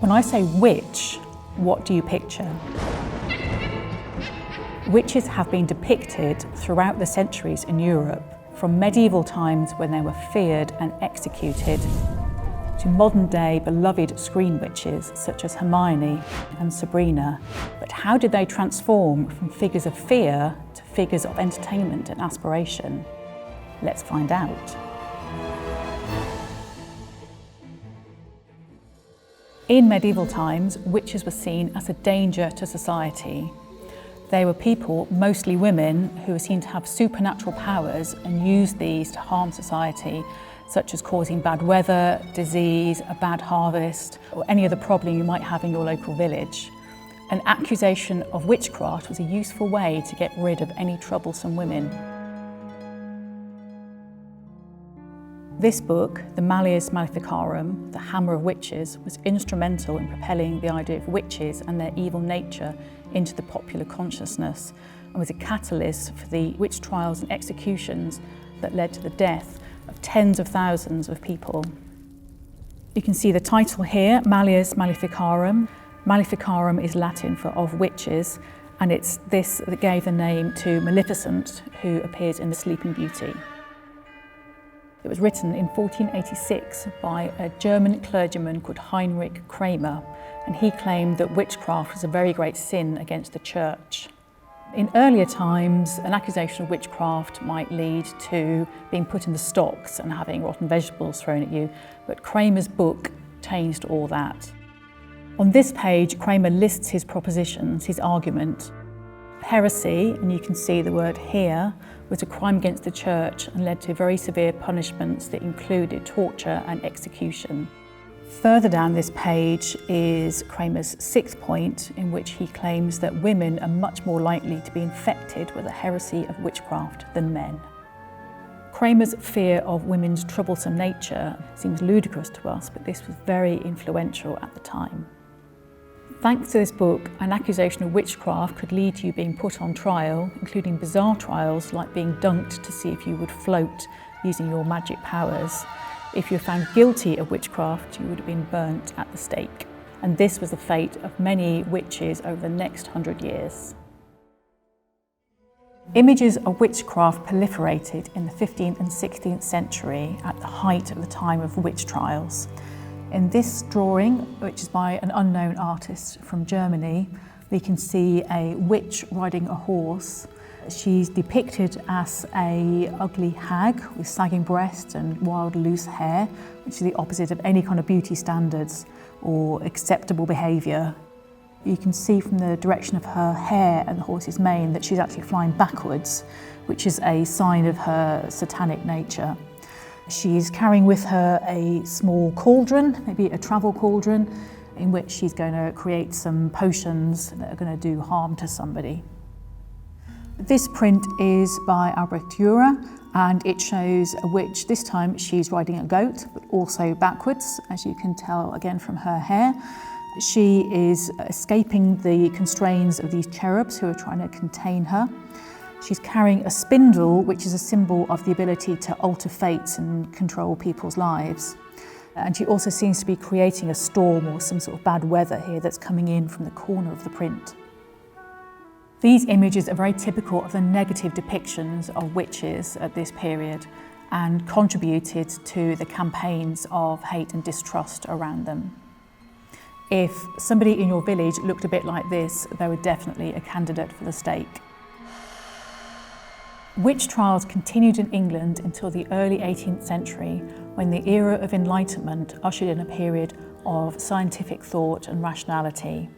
When I say witch, what do you picture? Witches have been depicted throughout the centuries in Europe, from medieval times when they were feared and executed, to modern-day beloved screen witches such as Hermione and Sabrina. But how did they transform from figures of fear to figures of entertainment and aspiration? Let's find out. In medieval times, witches were seen as a danger to society. They were people, mostly women, who were seen to have supernatural powers and used these to harm society, such as causing bad weather, disease, a bad harvest, or any other problem you might have in your local village. An accusation of witchcraft was a useful way to get rid of any troublesome women. This book, the Malleus Maleficarum, the Hammer of Witches, was instrumental in propelling the idea of witches and their evil nature into the popular consciousness, and was a catalyst for the witch trials and executions that led to the death of tens of thousands of people. You can see the title here, Malleus Maleficarum. Maleficarum is Latin for of witches, and it's this that gave the name to Maleficent, who appears in the Sleeping Beauty. It was written in 1486 by a German clergyman called Heinrich Kramer, and he claimed that witchcraft was a very great sin against the church. In earlier times, an accusation of witchcraft might lead to being put in the stocks and having rotten vegetables thrown at you, but Kramer's book changed all that. On this page, Kramer lists his propositions, his argument. Heresy, and you can see the word here, was a crime against the church and led to very severe punishments that included torture and execution. Further down this page is Kramer's sixth point, in which he claims that women are much more likely to be infected with the heresy of witchcraft than men. Kramer's fear of women's troublesome nature seems ludicrous to us, but this was very influential at the time. Thanks to this book, an accusation of witchcraft could lead to you being put on trial, including bizarre trials like being dunked to see if you would float using your magic powers. If you were found guilty of witchcraft, you would have been burnt at the stake. And this was the fate of many witches over the next 100 years. Images of witchcraft proliferated in the 15th and 16th century at the height of the time of witch trials. In this drawing, which is by an unknown artist from Germany, we can see a witch riding a horse. She's depicted as an ugly hag with sagging breasts and wild loose hair, which is the opposite of any kind of beauty standards or acceptable behaviour. You can see from the direction of her hair and the horse's mane that she's actually flying backwards, which is a sign of her satanic nature. She's carrying with her a small cauldron, maybe a travel cauldron, in which she's going to create some potions that are going to do harm to somebody. This print is by Albrecht Dürer, and it shows a witch. This time she's riding a goat, but also backwards, as you can tell again from her hair. She is escaping the constraints of these cherubs who are trying to contain her. She's carrying a spindle, which is a symbol of the ability to alter fates and control people's lives. And she also seems to be creating a storm or some sort of bad weather here that's coming in from the corner of the print. These images are very typical of the negative depictions of witches at this period and contributed to the campaigns of hate and distrust around them. If somebody in your village looked a bit like this, they were definitely a candidate for the stake. Witch trials continued in England until the early 18th century, when the era of Enlightenment ushered in a period of scientific thought and rationality.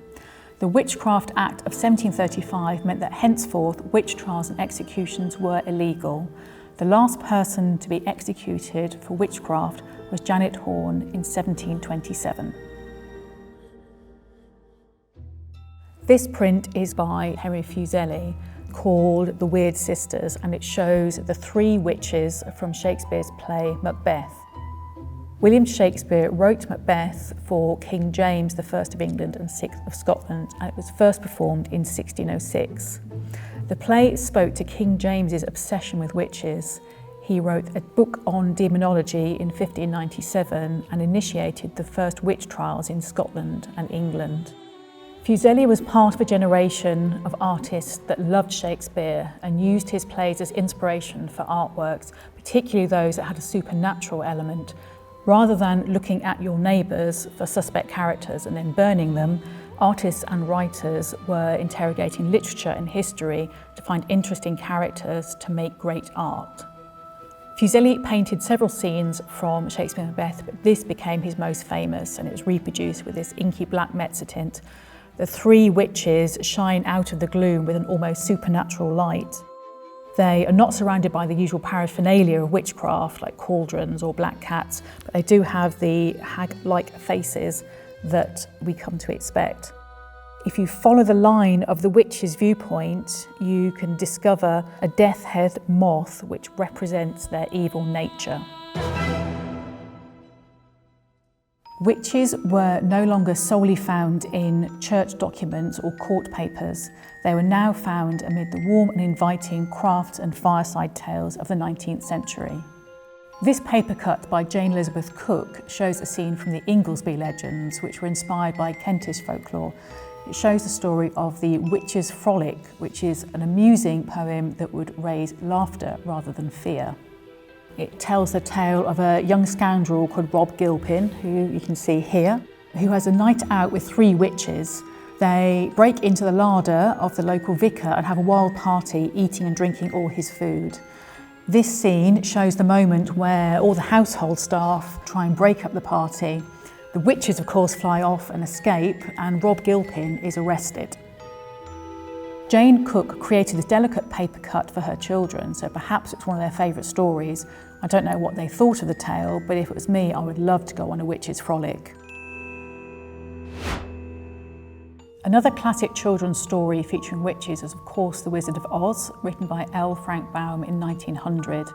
The Witchcraft Act of 1735 meant that henceforth witch trials and executions were illegal. The last person to be executed for witchcraft was Janet Horne in 1727. This print is by Henry Fuseli, called The Weird Sisters, and it shows the three witches from Shakespeare's play Macbeth. William Shakespeare wrote Macbeth for King James I of England and VI of Scotland, and it was first performed in 1606. The play spoke to King James's obsession with witches. He wrote a book on demonology in 1597 and initiated the first witch trials in Scotland and England. Fuseli was part of a generation of artists that loved Shakespeare and used his plays as inspiration for artworks, particularly those that had a supernatural element. Rather than looking at your neighbours for suspect characters and then burning them, artists and writers were interrogating literature and history to find interesting characters to make great art. Fuseli painted several scenes from Shakespeare and Macbeth, but this became his most famous, and it was reproduced with this inky black mezzotint. The three witches shine out of the gloom with an almost supernatural light. They are not surrounded by the usual paraphernalia of witchcraft, like cauldrons or black cats, but they do have the hag-like faces that we come to expect. If you follow the line of the witch's viewpoint, you can discover a death-head moth which represents their evil nature. Witches were no longer solely found in church documents or court papers. They were now found amid the warm and inviting crafts and fireside tales of the 19th century. This paper cut by Jane Elizabeth Cook shows a scene from the Inglesby legends, which were inspired by Kentish folklore. It shows the story of the Witches Frolic, which is an amusing poem that would raise laughter rather than fear. It tells the tale of a young scoundrel called Rob Gilpin, who you can see here, who has a night out with three witches. They break into the larder of the local vicar and have a wild party, eating and drinking all his food. This scene shows the moment where all the household staff try and break up the party. The witches, of course, fly off and escape, and Rob Gilpin is arrested. Jane Cook created this delicate paper cut for her children, so perhaps it's one of their favourite stories. I don't know what they thought of the tale, but if it was me, I would love to go on a witch's frolic. Another classic children's story featuring witches is, of course, The Wizard of Oz, written by L. Frank Baum in 1900.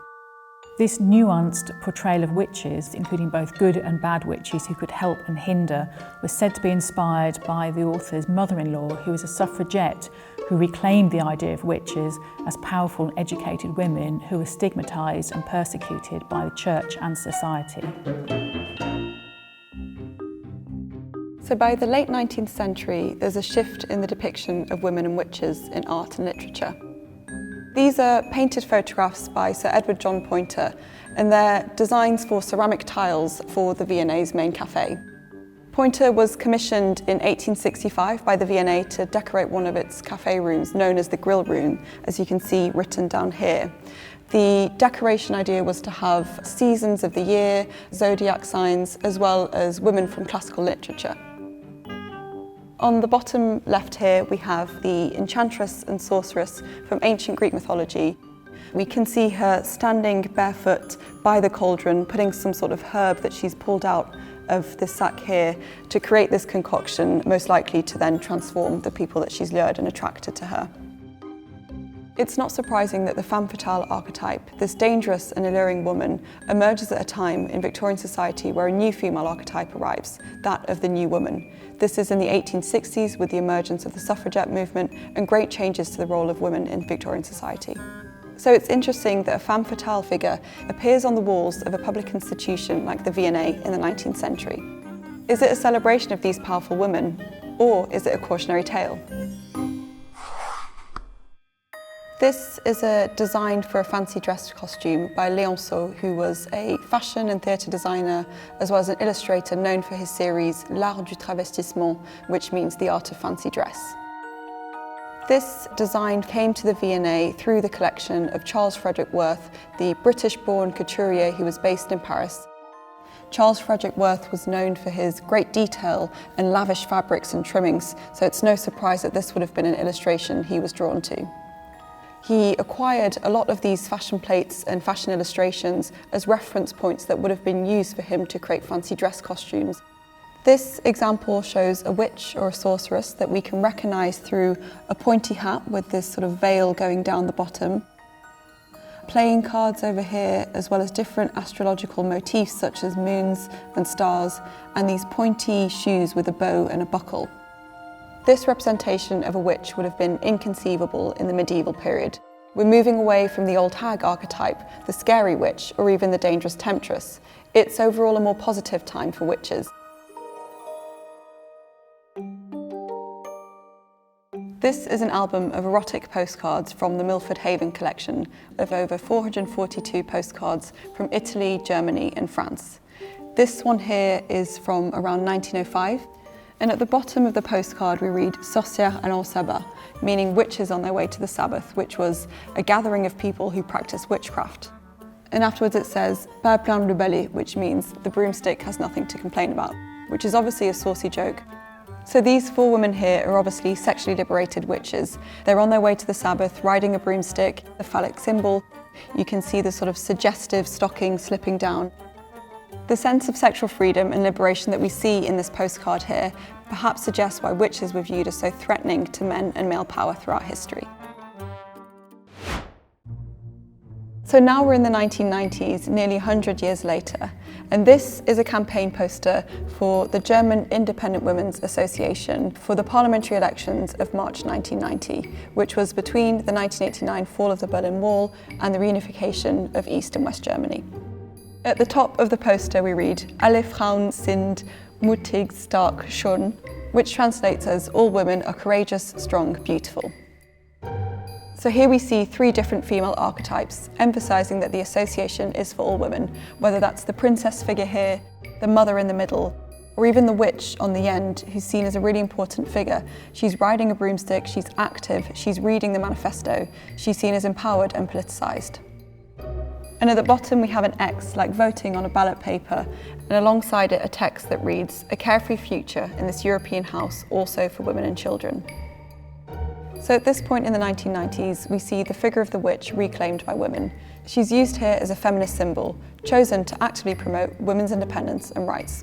This nuanced portrayal of witches, including both good and bad witches who could help and hinder, was said to be inspired by the author's mother-in-law, who was a suffragette who reclaimed the idea of witches as powerful and educated women who were stigmatised and persecuted by the church and society. So by the late 19th century, there's a shift in the depiction of women and witches in art and literature. These are painted photographs by Sir Edward John Poynter, and they're designs for ceramic tiles for the V&A's main cafe. Poynter was commissioned in 1865 by the V&A to decorate one of its cafe rooms, known as the Grill Room, as you can see written down here. The decoration idea was to have seasons of the year, zodiac signs, as well as women from classical literature. On the bottom left here, we have the enchantress and sorceress from ancient Greek mythology. We can see her standing barefoot by the cauldron, putting some sort of herb that she's pulled out of this sack here to create this concoction, most likely to then transform the people that she's lured and attracted to her. It's not surprising that the femme fatale archetype, this dangerous and alluring woman, emerges at a time in Victorian society where a new female archetype arrives, that of the new woman. This is in the 1860s with the emergence of the suffragette movement and great changes to the role of women in Victorian society. So it's interesting that a femme fatale figure appears on the walls of a public institution like the V&A in the 19th century. Is it a celebration of these powerful women, or is it a cautionary tale? This is a design for a fancy dress costume by Léonceau, who was a fashion and theatre designer, as well as an illustrator known for his series L'Art du Travestissement, which means the art of fancy dress. This design came to the V&A through the collection of Charles Frederick Worth, the British-born couturier who was based in Paris. Charles Frederick Worth was known for his great detail and lavish fabrics and trimmings, so it's no surprise that this would have been an illustration he was drawn to. He acquired a lot of these fashion plates and fashion illustrations as reference points that would have been used for him to create fancy dress costumes. This example shows a witch or a sorceress that we can recognise through a pointy hat with this sort of veil going down the bottom. Playing cards over here, as well as different astrological motifs such as moons and stars, and these pointy shoes with a bow and a buckle. This representation of a witch would have been inconceivable in the medieval period. We're moving away from the old hag archetype, the scary witch, or even the dangerous temptress. It's overall a more positive time for witches. This is an album of erotic postcards from the Milford Haven collection of over 442 postcards from Italy, Germany and France. This one here is from around 1905, and at the bottom of the postcard we read Sorcières en Elphaba, meaning witches on their way to the Sabbath, which was a gathering of people who practice witchcraft. And afterwards it says Pas plein de belly, which means the broomstick has nothing to complain about, which is obviously a saucy joke. So these 4 women here are obviously sexually liberated witches. They're on their way to the Sabbath, riding a broomstick, the phallic symbol. You can see the sort of suggestive stocking slipping down. The sense of sexual freedom and liberation that we see in this postcard here perhaps suggests why witches were viewed as so threatening to men and male power throughout history. So now we're in the 1990s, nearly 100 years later, and this is a campaign poster for the German Independent Women's Association for the parliamentary elections of March 1990, which was between the 1989 fall of the Berlin Wall and the reunification of East and West Germany. At the top of the poster we read, Alle Frauen sind mutig, stark, schön, which translates as all women are courageous, strong, beautiful. So here we see 3 different female archetypes, emphasising that the association is for all women, whether that's the princess figure here, the mother in the middle, or even the witch on the end, who's seen as a really important figure. She's riding a broomstick, she's active, she's reading the manifesto, she's seen as empowered and politicised. And at the bottom we have an X, like voting on a ballot paper, and alongside it a text that reads, "A carefree future in this European house, also for women and children." So at this point in the 1990s, we see the figure of the witch reclaimed by women. She's used here as a feminist symbol, chosen to actively promote women's independence and rights.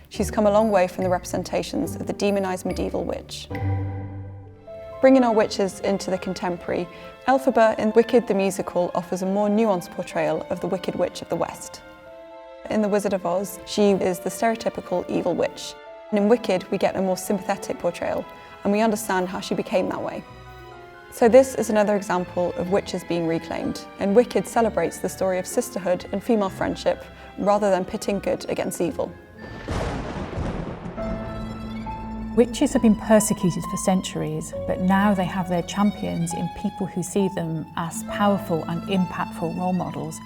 She's come a long way from the representations of the demonised medieval witch. Bringing our witches into the contemporary, Elphaba in Wicked the musical offers a more nuanced portrayal of the Wicked Witch of the West. In The Wizard of Oz, she is the stereotypical evil witch. And in Wicked, we get a more sympathetic portrayal, and we understand how she became that way. So this is another example of witches being reclaimed, and Wicked celebrates the story of sisterhood and female friendship rather than pitting good against evil. Witches have been persecuted for centuries, but now they have their champions in people who see them as powerful and impactful role models.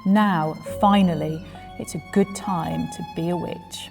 Now, finally, it's a good time to be a witch.